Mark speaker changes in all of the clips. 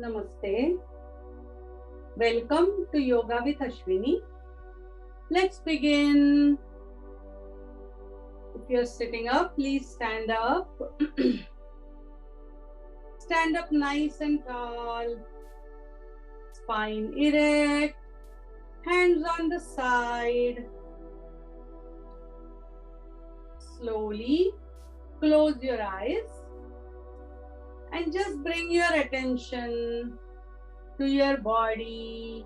Speaker 1: Namaste. Welcome to Yoga with Ashwini. Let's begin. If you're sitting up, please stand up. Stand up nice and tall. Spine erect. Hands on the side. Slowly close your eyes and just bring your attention to your body.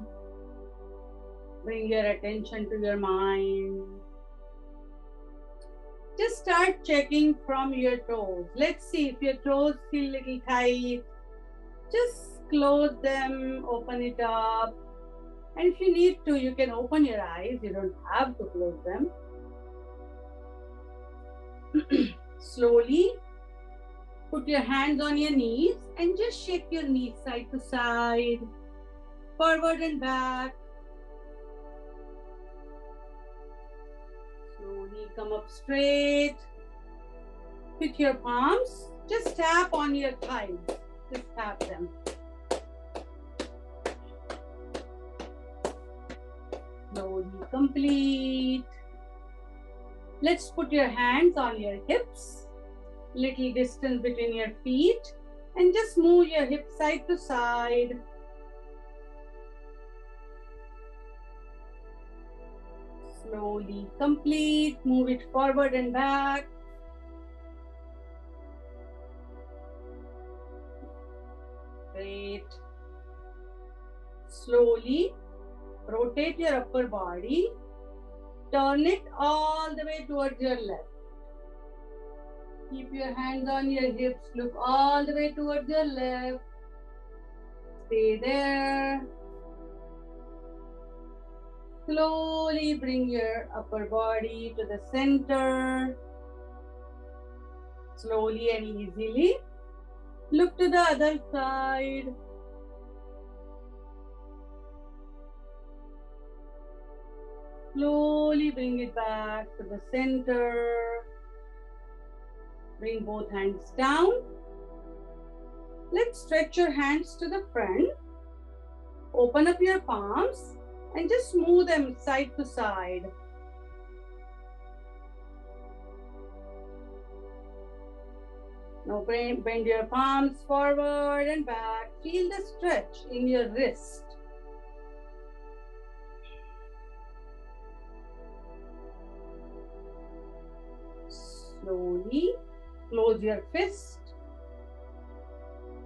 Speaker 1: Bring your attention to your mind. Just start checking from your toes. Let's see if your toes feel a little tight. Just close them, open it up. And if you need to, you can open your eyes. You don't have to close them. Slowly put your hands on your knees and just shake your knees side to side, forward and back. Slowly come up straight. With your palms, just tap on your thighs. Just tap them. Slowly complete. Let's put your hands on your hips. Little distance between your feet. And just move your hips side to side. Slowly complete. Move it forward and back. Great. Slowly rotate your upper body. Turn it all the way towards your left. Keep your hands on your hips. Look all the way towards your left. Stay there. Slowly bring your upper body to the center. Slowly and easily. Look to the other side. Slowly bring it back to the center. Bring both hands down. Let's stretch your hands to the front. Open up your palms and just move them side to side. Now bend your palms forward and back. Feel the stretch in your wrist. Slowly close your fist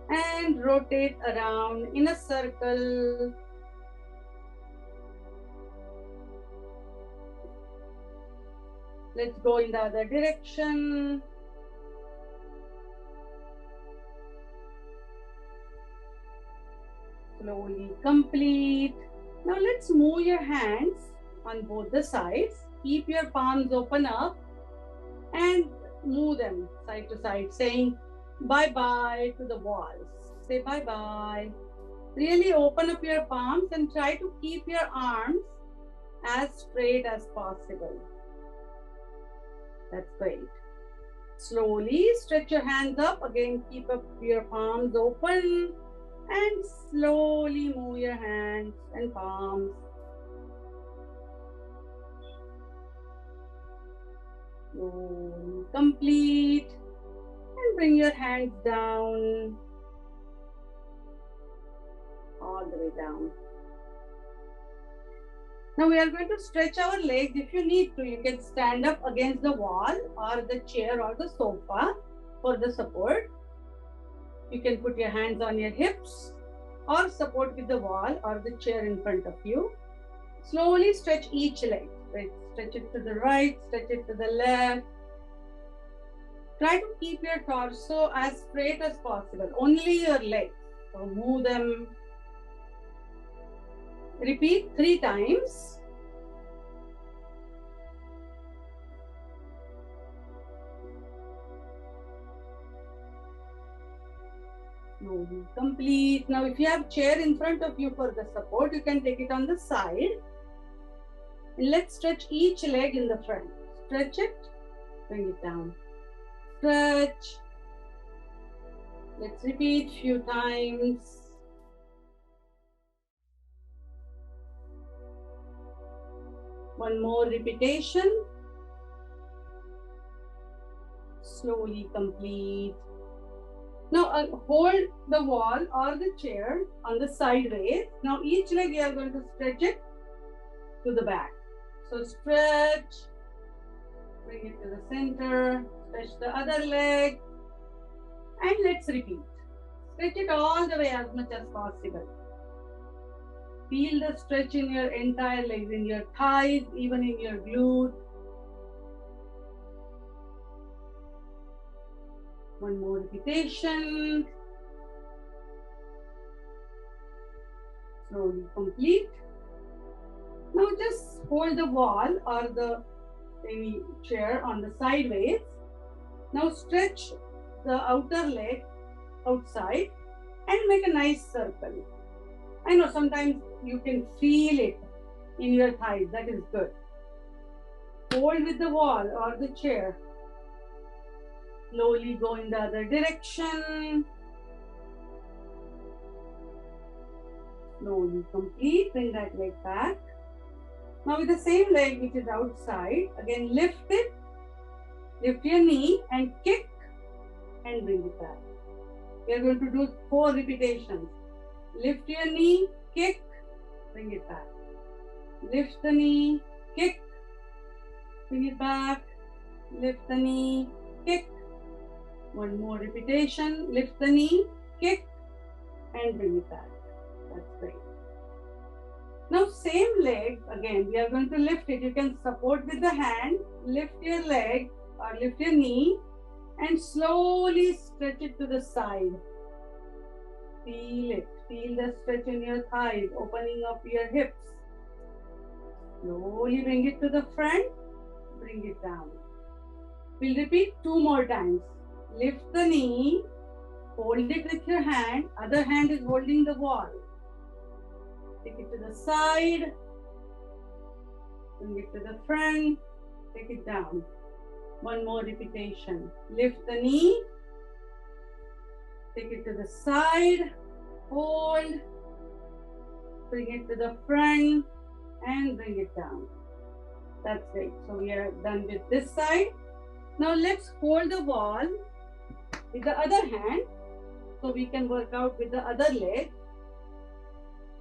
Speaker 1: and rotate around in a circle. Let's go in the other direction. Slowly complete. Now let's move your hands on both the sides. Keep your palms open up and move them side to side, saying bye-bye to the walls. Say bye-bye. Really open up your palms and try to keep your arms as straight as possible. That's great. Slowly stretch your hands up. Again, keep up your palms open and slowly move your hands and palms. Slowly complete and bring your hands down, all the way down. Now we are going to stretch our legs. If you need to, you can stand up against the wall or the chair or the sofa for the support. You can put your hands on your hips or support with the wall or the chair in front of you. Slowly stretch each leg. Stretch it to the right, stretch it to the left. Try to keep your torso as straight as possible. Only your legs. So move them. Repeat 3 times. Slowly complete. Now if you have chair in front of you for the support, you can take it on the side. And let's stretch each leg in the front. Stretch it, bring it down. Stretch. Let's repeat few times. One more repetition. Slowly complete. Now hold the wall or the chair on the sideways. Now each leg you are going to stretch it to the back. So stretch, bring it to the center, stretch the other leg, and let's repeat. Stretch it all the way as much as possible. Feel the stretch in your entire legs, in your thighs, even in your glutes. One more repetition. Slowly complete. Now just hold the wall or any chair on the sideways. Now stretch the outer leg outside and make a nice circle. I know sometimes you can feel it in your thighs. That is good. Hold with the wall or the chair. Slowly go in the other direction. Slowly complete. Bring that leg back. Now with the same leg which is outside, again lift it. Lift your knee and kick and bring it back. We are going to do 4 repetitions. Lift your knee, kick, bring it back. Lift the knee, kick, bring it back. Lift the knee, kick. One more repetition. Lift the knee, kick, and bring it back. That's great. Now same leg, again, we are going to lift it. You can support with the hand, lift your leg or lift your knee and slowly stretch it to the side. Feel it. Feel the stretch in your thighs, opening up your hips. Slowly bring it to the front, bring it down. We'll repeat 2 more times. Lift the knee, hold it with your hand, other hand is holding the wall. Take it to the side, bring it to the front, take it down. One more repetition. Lift the knee, take it to the side, hold, bring it to the front and bring it down. That's great. So we are done with this side. Now let's hold the wall with the other hand so we can work out with the other leg.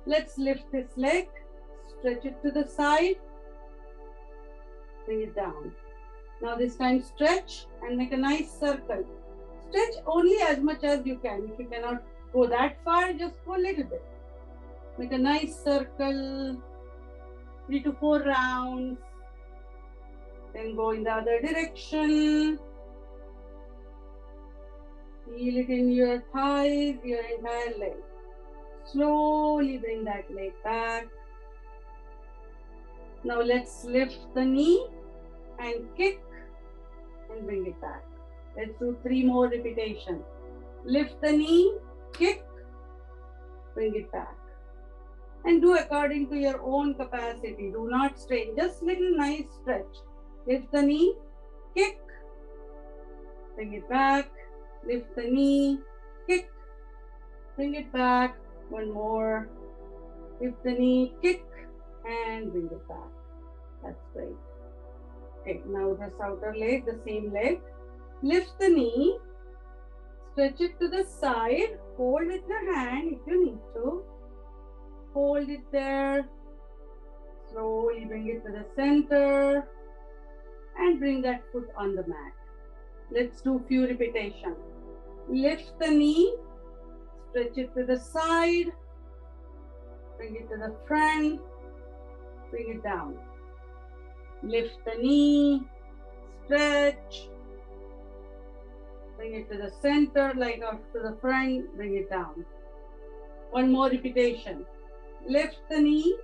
Speaker 1: Let's lift this leg, stretch it to the side, bring it down. Now this time stretch and make a nice circle. Stretch only as much as you can. If you cannot go that far, just go a little bit. Make a nice circle, 3 to 4 rounds. Then go in the other direction. Feel it in your thighs, your entire leg. Slowly bring that leg back. Now let's lift the knee and kick and bring it back. Let's do 3 more repetitions. Lift the knee, kick, bring it back. And do according to your own capacity. Do not strain, just little nice stretch. Lift the knee, kick, bring it back. Lift the knee, kick, bring it back. One more. Lift the knee, kick, and bring it back. That's great. Okay, now this outer leg, the same leg. Lift the knee, stretch it to the side, hold with your hand if you need to. Hold it there. Slowly bring it to the center and bring that foot on the mat. Let's do few repetitions. Lift the knee, stretch it to the side, bring it to the front, bring it down. Lift the knee, stretch, bring it to the center, like up to the front, bring it down. One more repetition. Lift the knee,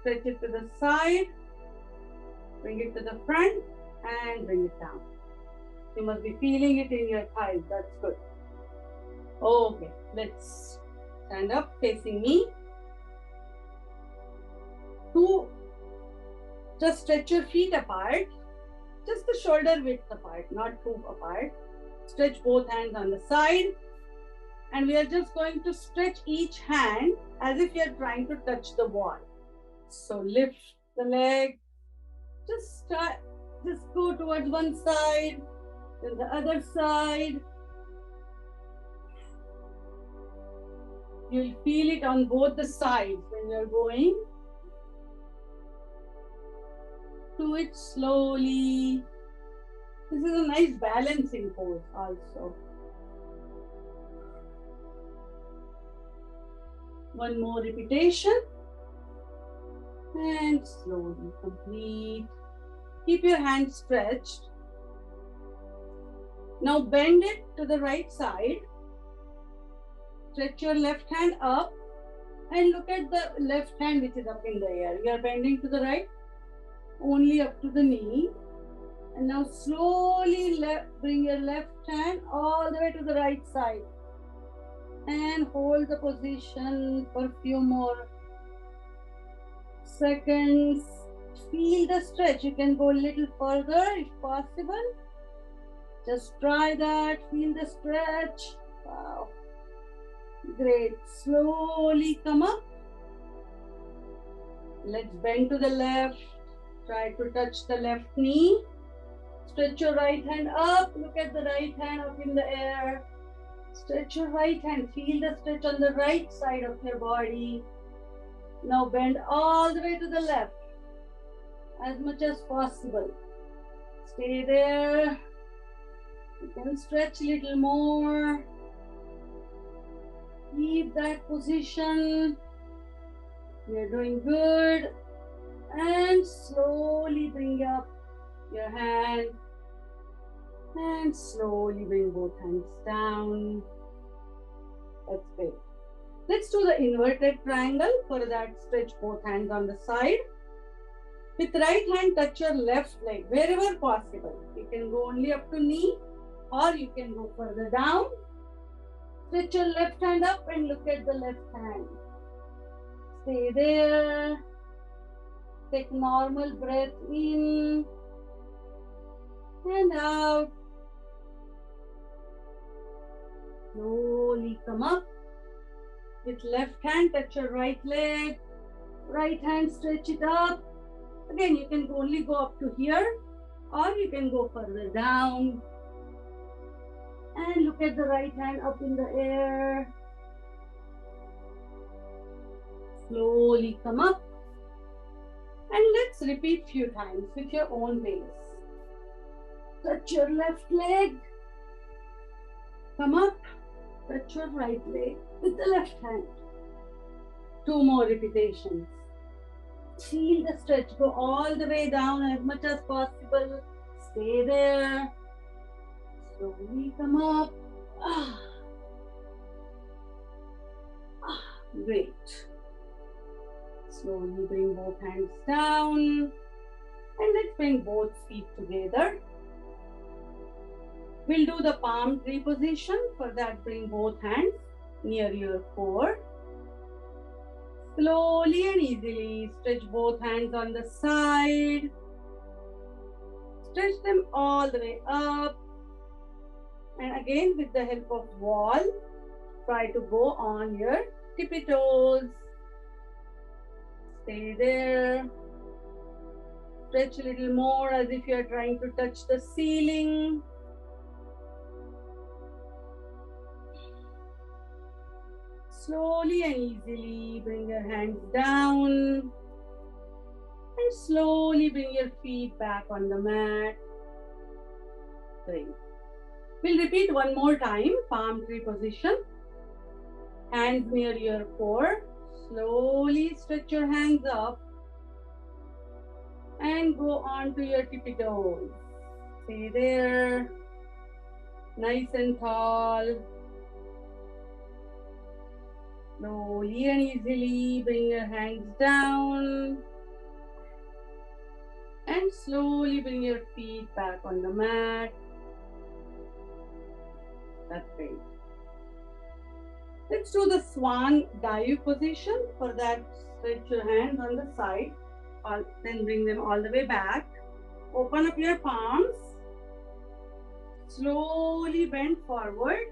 Speaker 1: stretch it to the side, bring it to the front, and bring it down. You must be feeling it in your thighs. That's good. Okay, let's stand up facing me. Just stretch your feet apart, just the shoulder width apart, not too apart. Stretch both hands on the side. And we are just going to stretch each hand as if you are trying to touch the wall. So lift the leg, Just go towards one side, then the other side. You'll feel it on both the sides when you're going. Do it slowly. This is a nice balancing pose also. One more repetition. And slowly complete. Keep your hands stretched. Now bend it to the right side. Stretch your left hand up and look at the left hand which is up in the air. You are bending to the right, only up to the knee. And now slowly bring your left hand all the way to the right side. And hold the position for a few more seconds. Feel the stretch. You can go a little further if possible. Just try that. Feel the stretch. Wow. Great. Slowly come up. Let's bend to the left. Try to touch the left knee. Stretch your right hand up. Look at the right hand up in the air. Stretch your right hand. Feel the stretch on the right side of your body. Now bend all the way to the left as much as possible. Stay there. You can stretch a little more. Keep that position. You're doing good. And slowly bring up your hand. And slowly bring both hands down. That's great. Let's do the inverted triangle. For that, stretch both hands on the side. With right hand, touch your left leg wherever possible. You can go only up to knee or you can go further down. Stretch your left hand up and look at the left hand. Stay there. Take normal breath in and out. Slowly come up. With left hand, touch your right leg. Right hand, stretch it up. Again, you can only go up to here or you can go further down. And look at the right hand up in the air. Slowly come up. And let's repeat few times with your own pace. Touch your left leg. Come up. Touch your right leg with the left hand. 2 more repetitions. Feel the stretch. Go all the way down as much as possible. Stay there. Slowly come up. Great. Slowly bring both hands down. And let's bring both feet together. We'll do the palm tree position. For that, bring both hands near your core. Slowly and easily stretch both hands on the side. Stretch them all the way up. And again, with the help of wall, try to go on your tippy toes. Stay there. Stretch a little more as if you are trying to touch the ceiling. Slowly and easily bring your hands down. And slowly bring your feet back on the mat. Great. We'll repeat one more time, palm tree position. Hands near your core. Slowly stretch your hands up. And go on to your tippy toes. Stay there. Nice and tall. Slowly and easily bring your hands down. And slowly bring your feet back on the mat. That's great. Let's do the swan dive position. For that, stretch your hands on the side. Then bring them all the way back. Open up your palms. Slowly bend forward.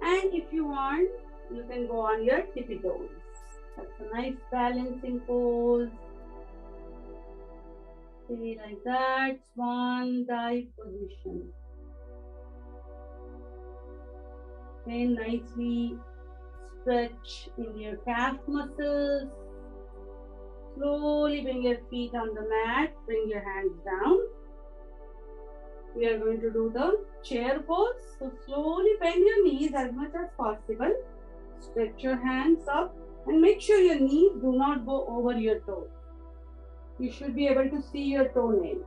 Speaker 1: And if you want, you can go on your tippy toes. That's a nice balancing pose. Stay like that, swan dive position. Then nicely stretch in your calf muscles. Slowly bring your feet on the mat, bring your hands down. We are going to do the chair pose. So slowly bend your knees as much as possible. Stretch your hands up and make sure your knees do not go over your toes. You should be able to see your toenails.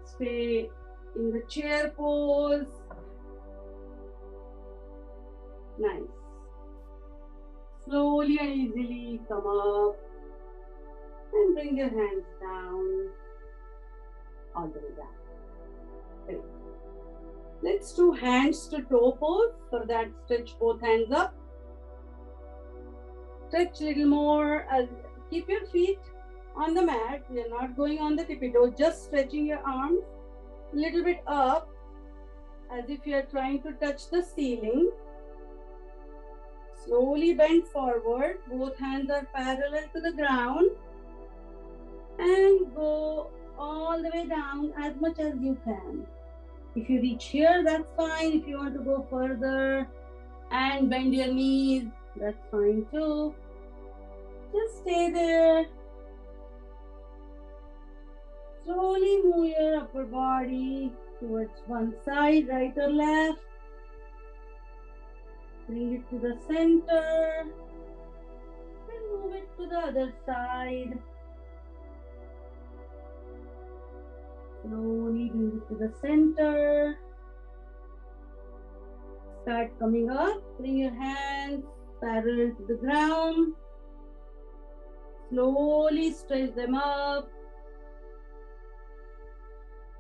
Speaker 1: Stay in the chair pose. Nice. Slowly and easily come up and bring your hands down, all the way down. Great. Let's do hands to toe pose. For that, stretch both hands up. Stretch a little more. Keep your feet on the mat. You're not going on the tippy toes, just stretching your arms a little bit up as if you're trying to touch the ceiling. Slowly bend forward. Both hands are parallel to the ground. And go all the way down as much as you can. If you reach here, that's fine. If you want to go further and bend your knees, that's fine too. Just stay there. Slowly move your upper body towards one side, right or left. Bring it to the center. And move it to the other side. Slowly bring it to the center. Start coming up. Bring your hands parallel to the ground. Slowly stretch them up.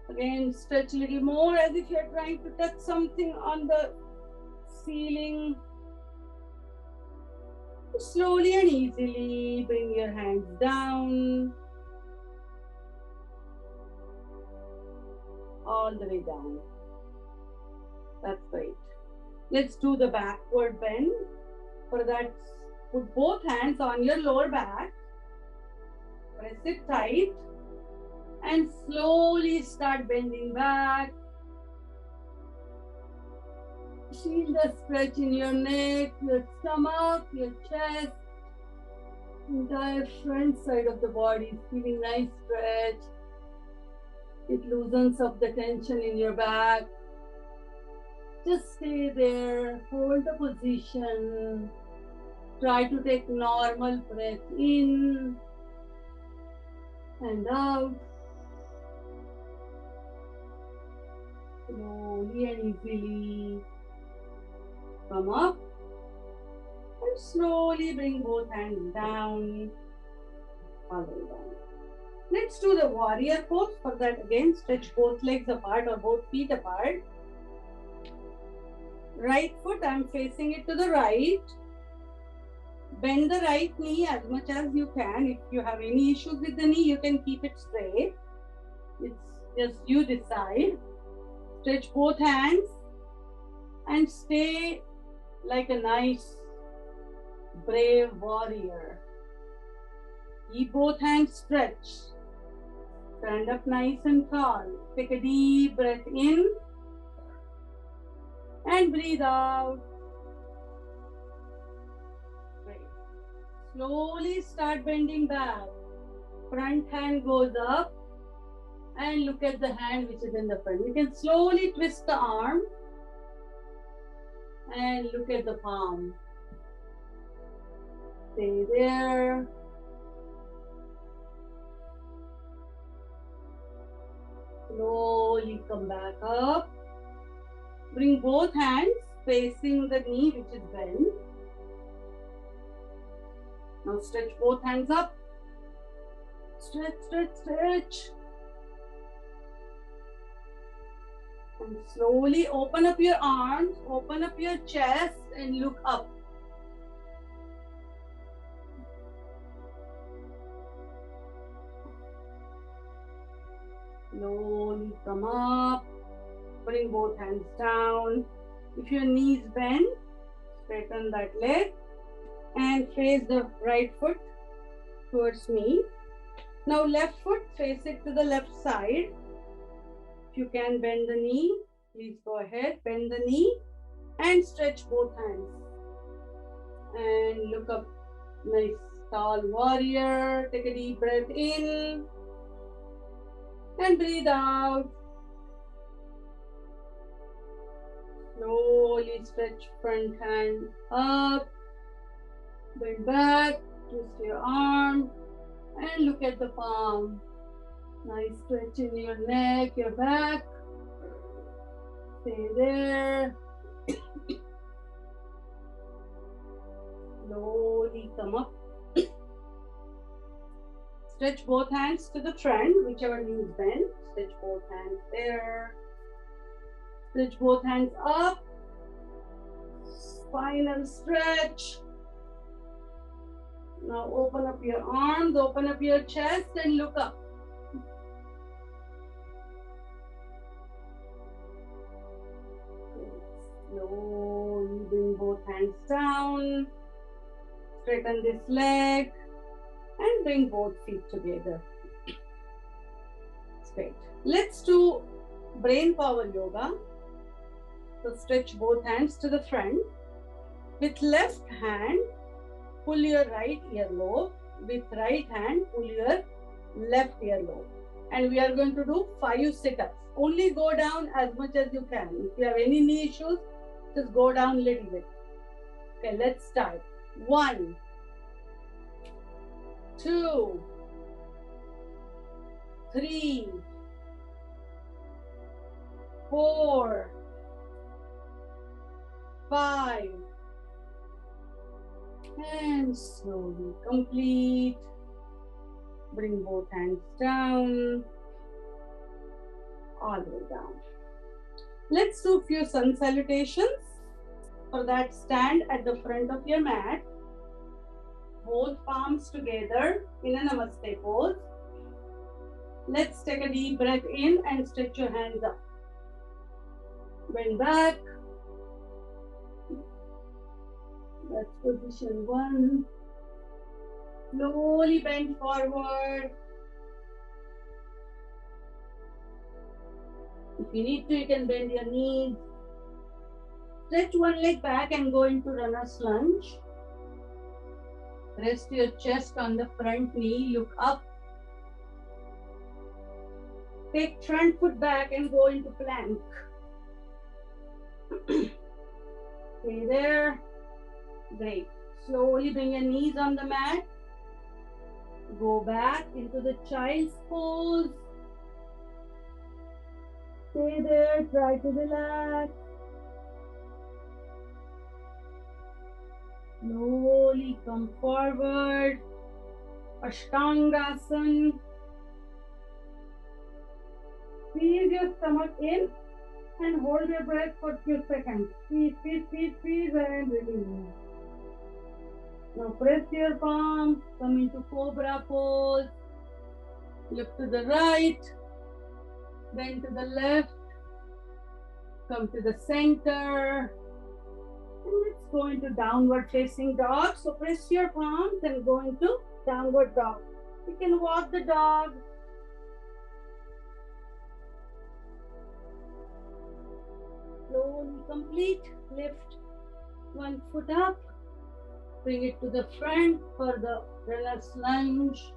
Speaker 1: Again, stretch a little more as if you're trying to touch something on the ceiling. Slowly and easily bring your hands down. All the way down. That's great. Let's do the backward bend. For that, put both hands on your lower back. Press it tight. And slowly start bending back. Feel the stretch in your neck, your stomach, your chest. Entire front side of the body is feeling nice stretch. It loosens up the tension in your back. Just stay there, hold the position. Try to take normal breath in and out. Slowly and easily come up and slowly bring both hands down, all the way down. Let's do the warrior pose. For that, again, stretch both legs apart or both feet apart. Right foot, I'm facing it to the right. Bend the right knee as much as you can. If you have any issues with the knee, you can keep it straight. It's just you decide. Stretch both hands and stay like a nice, brave warrior. Keep both hands stretched. Stand up nice and tall. Take a deep breath in and breathe out. Great. Slowly start bending back. Front hand goes up and look at the hand which is in the front. You can slowly twist the arm and look at the palm. Stay there. Slowly come back up. Bring both hands facing the knee which is bent. Now stretch both hands up. Stretch, stretch, stretch. And slowly open up your arms, open up your chest and look up. Slowly come up. Bring both hands down. If your knees bend, straighten that leg and face the right foot towards me. Now left foot, face it to the left side. If you can bend the knee, please go ahead. Bend the knee and stretch both hands. And look up. Nice tall warrior. Take a deep breath in. And breathe out. Slowly stretch front hand up. Bend back. Twist your arm. And look at the palm. Nice stretch in your neck, your back. Stay there. Slowly come up. Stretch both hands to the front, whichever knee is bent. Stretch both hands there. Stretch both hands up. Final stretch. Now open up your arms, open up your chest and look up. Slowly bring both hands down. Straighten this leg and bring both feet together. Straight. Let's do brain power yoga. So stretch both hands to the front. With left hand, pull your right earlobe. With right hand, pull your left earlobe. And we are going to do 5 sit-ups. Only go down as much as you can. If you have any knee issues, just go down a little bit. Okay, let's start. 1, 2, 3, 4, 5. And slowly complete. Bring both hands down. All the way down. Let's do a few sun salutations. For that, stand at the front of your mat. Both palms together in a Namaste pose. Let's take a deep breath in and stretch your hands up. Bend back. That's position 1. Slowly bend forward. If you need to, you can bend your knees. Stretch one leg back and go into runner's lunge. Rest your chest on the front knee. Look up. Take front foot back and go into plank. Stay there. Great. Slowly bring your knees on the mat. Go back into the child's pose. Stay there. Try to relax. Slowly come forward. Ashtangasana. Squeeze your stomach in and hold your breath for a few seconds. Squeeze, squeeze, squeeze, squeeze and release. Now press your palms, come into cobra pose. Look to the right, then to the left. Come to the center. And let's go into downward facing dog. So press your palms and go into downward dog. You can walk the dog. Slowly complete. Lift one foot up. Bring it to the front for the runner's lunge.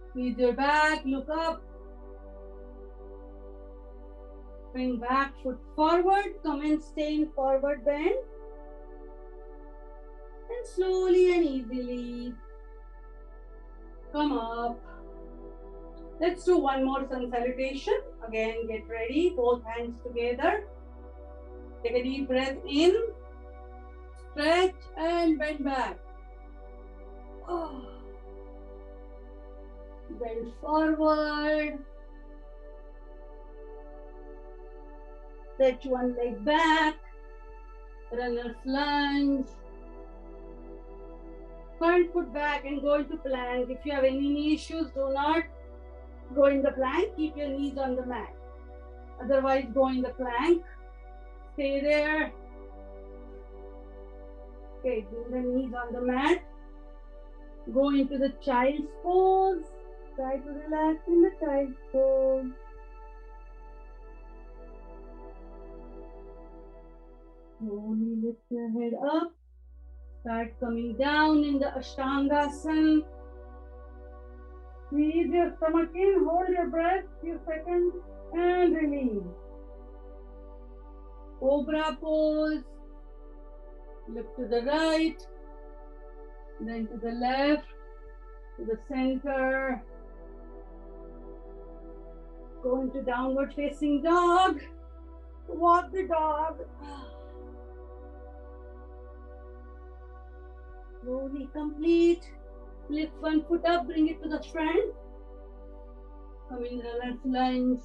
Speaker 1: Squeeze your back, look up. Bring back foot forward, come and stay in forward bend. And slowly and easily come up. Let's do one more sun salutation. Again, get ready, both hands together. Take a deep breath in. Stretch and bend back. Oh. Bend forward. Stretch one leg back. Runner's lunge. Front foot back and go into plank. If you have any knee issues, do not go in the plank. Keep your knees on the mat. Otherwise, go in the plank. Stay there. Okay, bring the knees on the mat. Go into the child's pose. Try to relax in the child pose. Slowly lift your head up. Start coming down in the Ashtangasana. Squeeze your stomach in, hold your breath few seconds and release. Cobra pose. Look to the right, then to the left, to the center. Go into downward facing dog. Walk the dog. Slowly complete. Lift one foot up, bring it to the front. Come in the left lunge.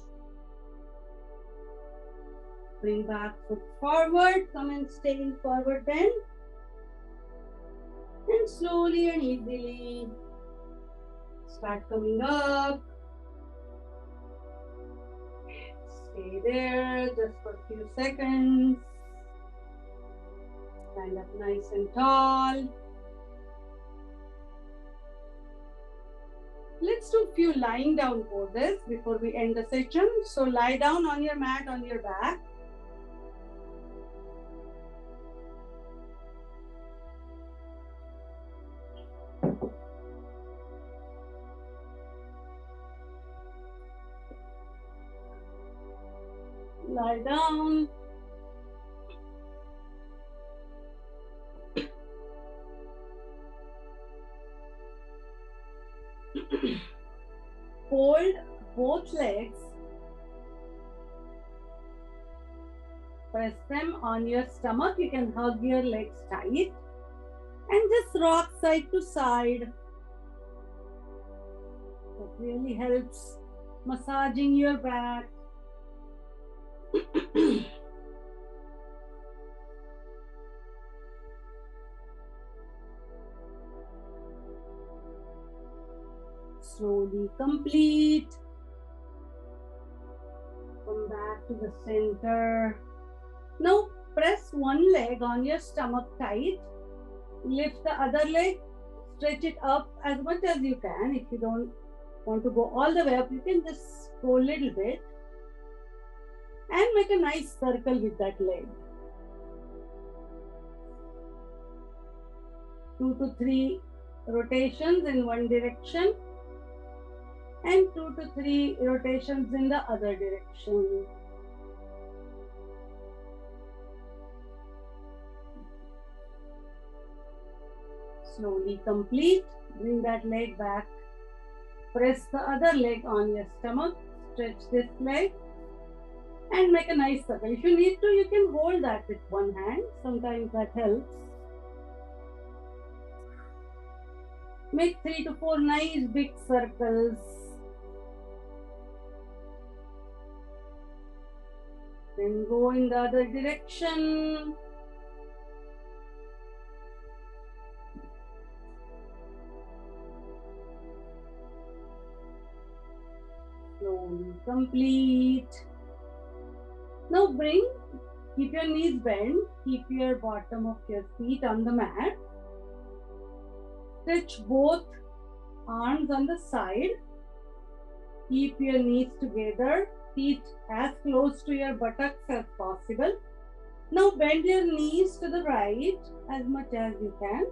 Speaker 1: Bring back foot forward. Come and stay in forward bend. And slowly and easily start coming up. Stay there just for a few seconds. Stand up nice and tall. Let's do a few lying down poses before we end the session. So lie down on your mat on your back. Lie down. Hold both legs. Press them on your stomach. You can hug your legs tight and just rock side to side. That really helps massaging your back. Slowly complete. Come back to the center. Now press one leg on your stomach tight. Lift the other leg. Stretch it up as much as you can. If you don't want to go all the way up, you can just go a little bit. And make a nice circle with that leg. 2 to 3 rotations in one direction. And 2 to 3 rotations in the other direction. Slowly complete. Bring that leg back. Press the other leg on your stomach. Stretch this leg. And make a nice circle. If you need to, you can hold that with one hand. Sometimes that helps. Make 3 to 4 nice big circles. Then go in the other direction. Slowly complete. Now keep your knees bent, keep your bottom of your feet on the mat. Stretch both arms on the side. Keep your knees together, feet as close to your buttocks as possible. Now bend your knees to the right as much as you can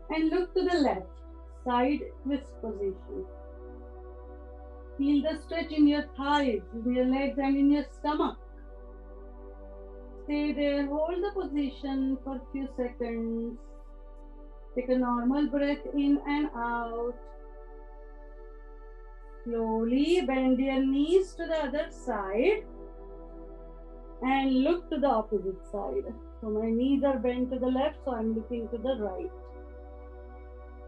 Speaker 1: and look to the left, side twist position. Feel the stretch in your thighs, in your legs and in your stomach. Stay there, hold the position for a few seconds. Take a normal breath in and out. Slowly bend your knees to the other side and look to the opposite side. So my knees are bent to the left, so I'm looking to the right.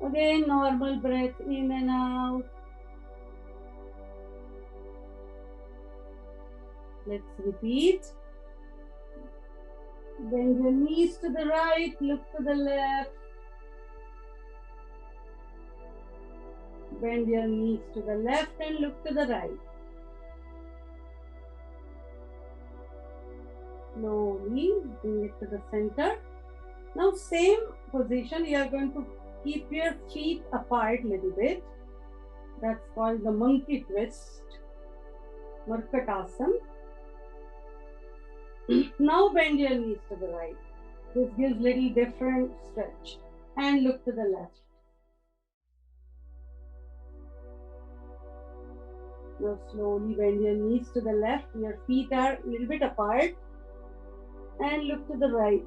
Speaker 1: Again, normal breath in and out. Let's repeat. Bend your knees to the right, look to the left. Bend your knees to the left and look to the right. Slowly bring it to the center. Now same position, you are going to keep your feet apart a little bit. That's called the monkey twist, Markatasana. Now bend your knees to the right. This gives little different stretch. And look to the left. Now slowly bend your knees to the left. Your feet are a little bit apart. And look to the right.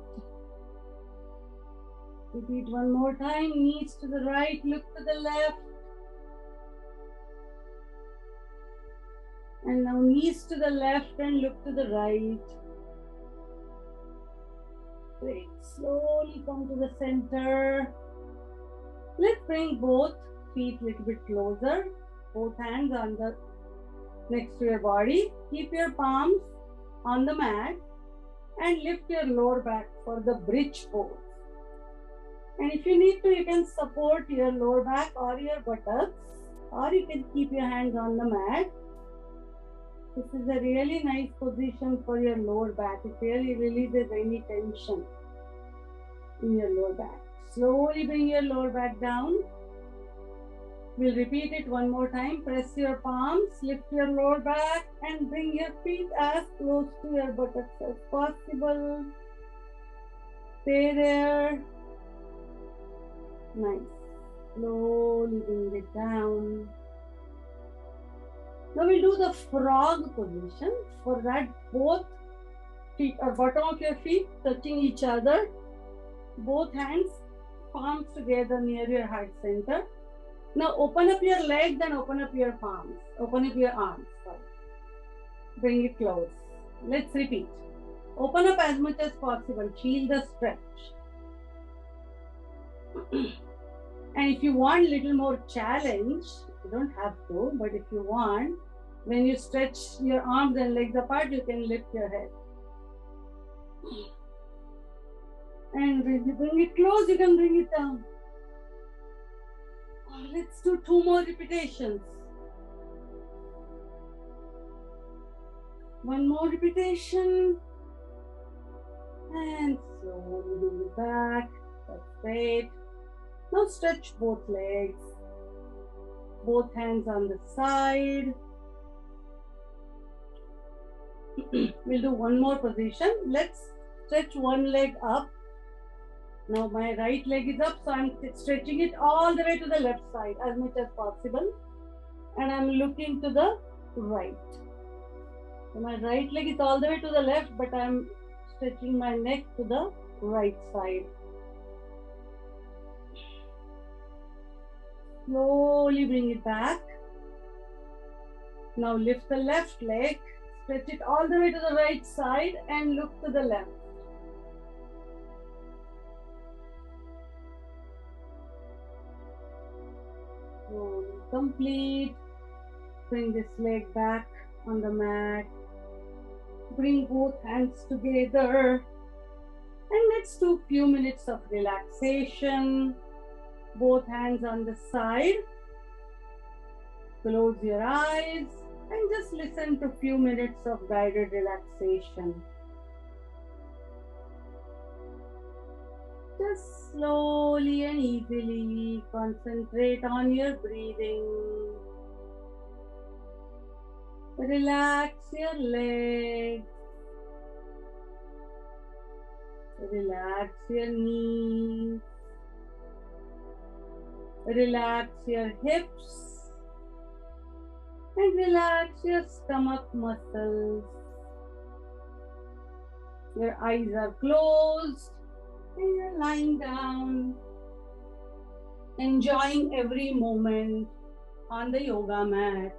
Speaker 1: Repeat one more time. Knees to the right. Look to the left. And now knees to the left and look to the right. Great. Slowly come to the center. Let's bring both feet a little bit closer. Both hands on the next to your body. Keep your palms on the mat and lift your lower back for the bridge pose. And if you need to, you can support your lower back or your buttocks, or you can keep your hands on the mat. This is a really nice position for your lower back. It really releases any tension in your lower back. Slowly bring your lower back down. We'll repeat it one more time. Press your palms, lift your lower back, and bring your feet as close to your buttocks as possible. Stay there. Nice. Slowly bring it down. Now we'll do the frog position. For that, both feet or bottom of your feet touching each other. Both hands, palms together near your heart center. Now open up your legs and open up your palms. Open up your arms. Sorry. Bring it close. Let's repeat. Open up as much as possible. Feel the stretch. And if you want a little more challenge, you don't have to, but if you want, when you stretch your arms and legs apart, you can lift your head. And when you bring it close, you can bring it down. Let's do 2 more repetitions. 1 more repetition. And slowly bring it back. That's great. Now stretch both legs. Both hands on the side. We'll do 1 more position. Let's stretch one leg up. Now my right leg is up, so I'm stretching it all the way to the left side as much as possible. And I'm looking to the right. So my right leg is all the way to the left, but I'm stretching my neck to the right side. Slowly bring it back. Now lift the left leg, stretch it all the way to the right side and look to the left. Slowly complete. Bring this leg back on the mat. Bring both hands together. And let's do a few minutes of relaxation. Both hands on the side. Close your eyes and just listen to a few minutes of guided relaxation. Just slowly and easily concentrate on your breathing. Relax your legs. Relax your knees. Relax your hips. And relax your stomach muscles. Your eyes are closed. And you're lying down, enjoying every moment on the yoga mat.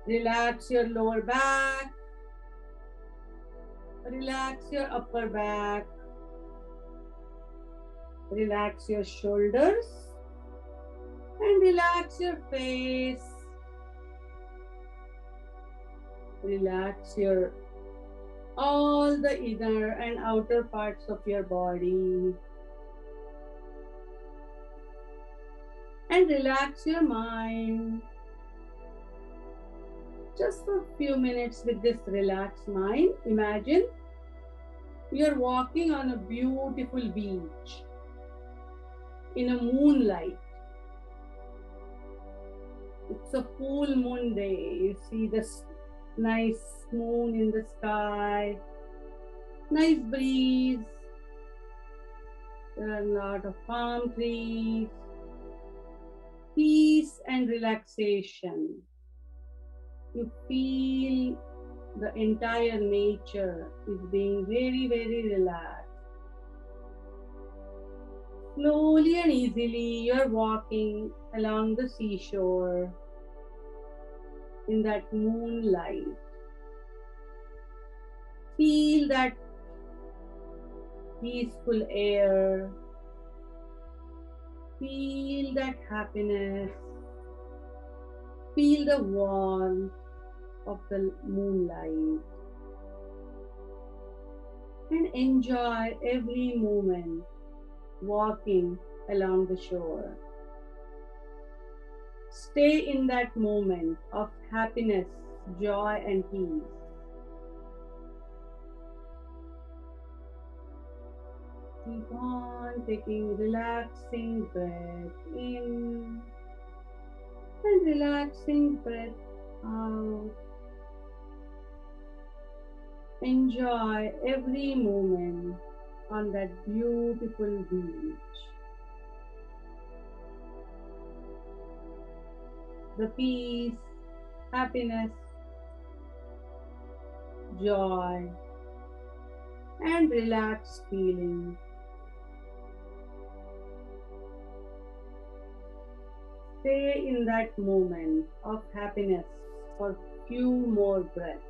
Speaker 1: Relax your lower back. Relax your upper back. Relax your shoulders. And relax your face. Relax your all the inner and outer parts of your body. And relax your mind. Just for a few minutes with this relaxed mind, imagine you're walking on a beautiful beach in a moonlight. It's a full moon day. You see this nice moon in the sky, nice breeze. There are a lot of palm trees, peace and relaxation. You feel the entire nature is being very, very relaxed. Slowly and easily, you're walking along the seashore in that moonlight. Feel that peaceful air. Feel that happiness. Feel the warmth of the moonlight. And enjoy every moment walking along the shore. Stay in that moment of happiness, joy, and peace. Keep on taking relaxing breath in and relaxing breath out. Enjoy every moment on that beautiful beach. The peace, happiness, joy, and relaxed feeling. Stay in that moment of happiness for few more breaths.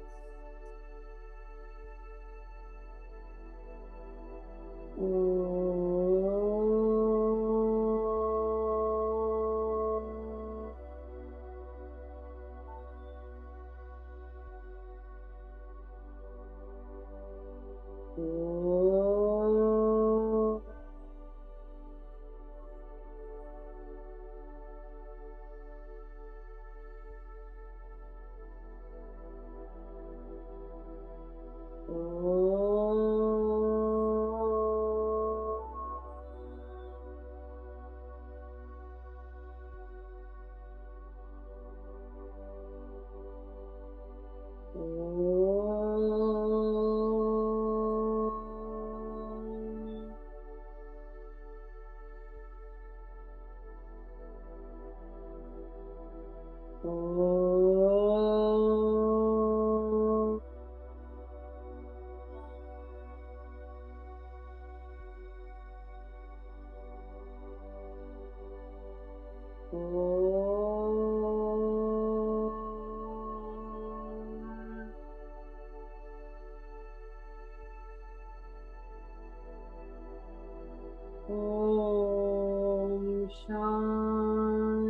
Speaker 1: Om Shanti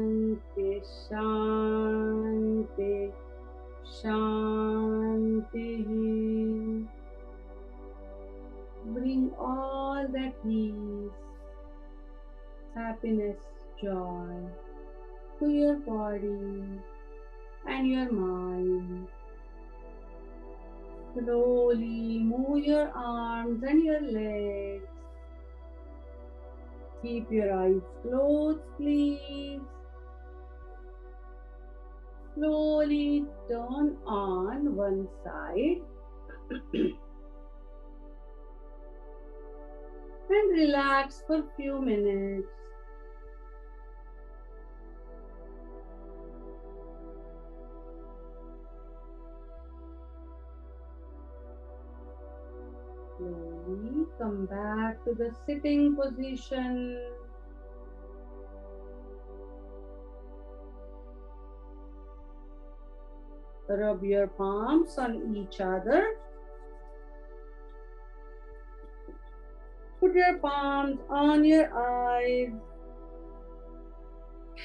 Speaker 1: Shanti Shanti. Bring all that peace, happiness, joy to your body and your mind. Slowly move your arms and your legs. Keep your eyes closed, please. Slowly turn on one side and relax for a few minutes. Slowly come back to the sitting position. Rub your palms on each other. Put your palms on your eyes.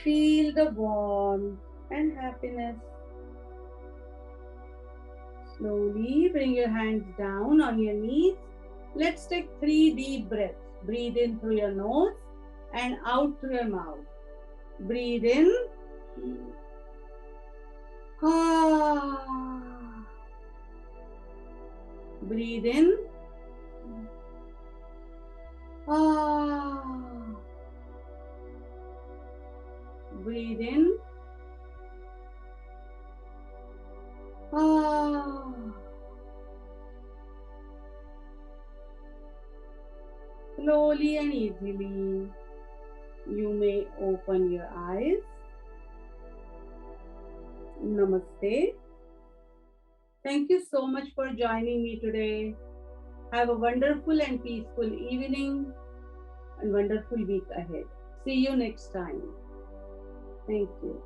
Speaker 1: Feel the warmth and happiness. Slowly bring your hands down on your knees. Let's take 3 deep breaths. Breathe in through your nose and out through your mouth. Breathe in. Breathe in. Breathe in. slowly and easily, you may open your eyes. Namaste. Thank you so much for joining me today. Have a wonderful and peaceful evening and wonderful week ahead. See you next time. Thank you.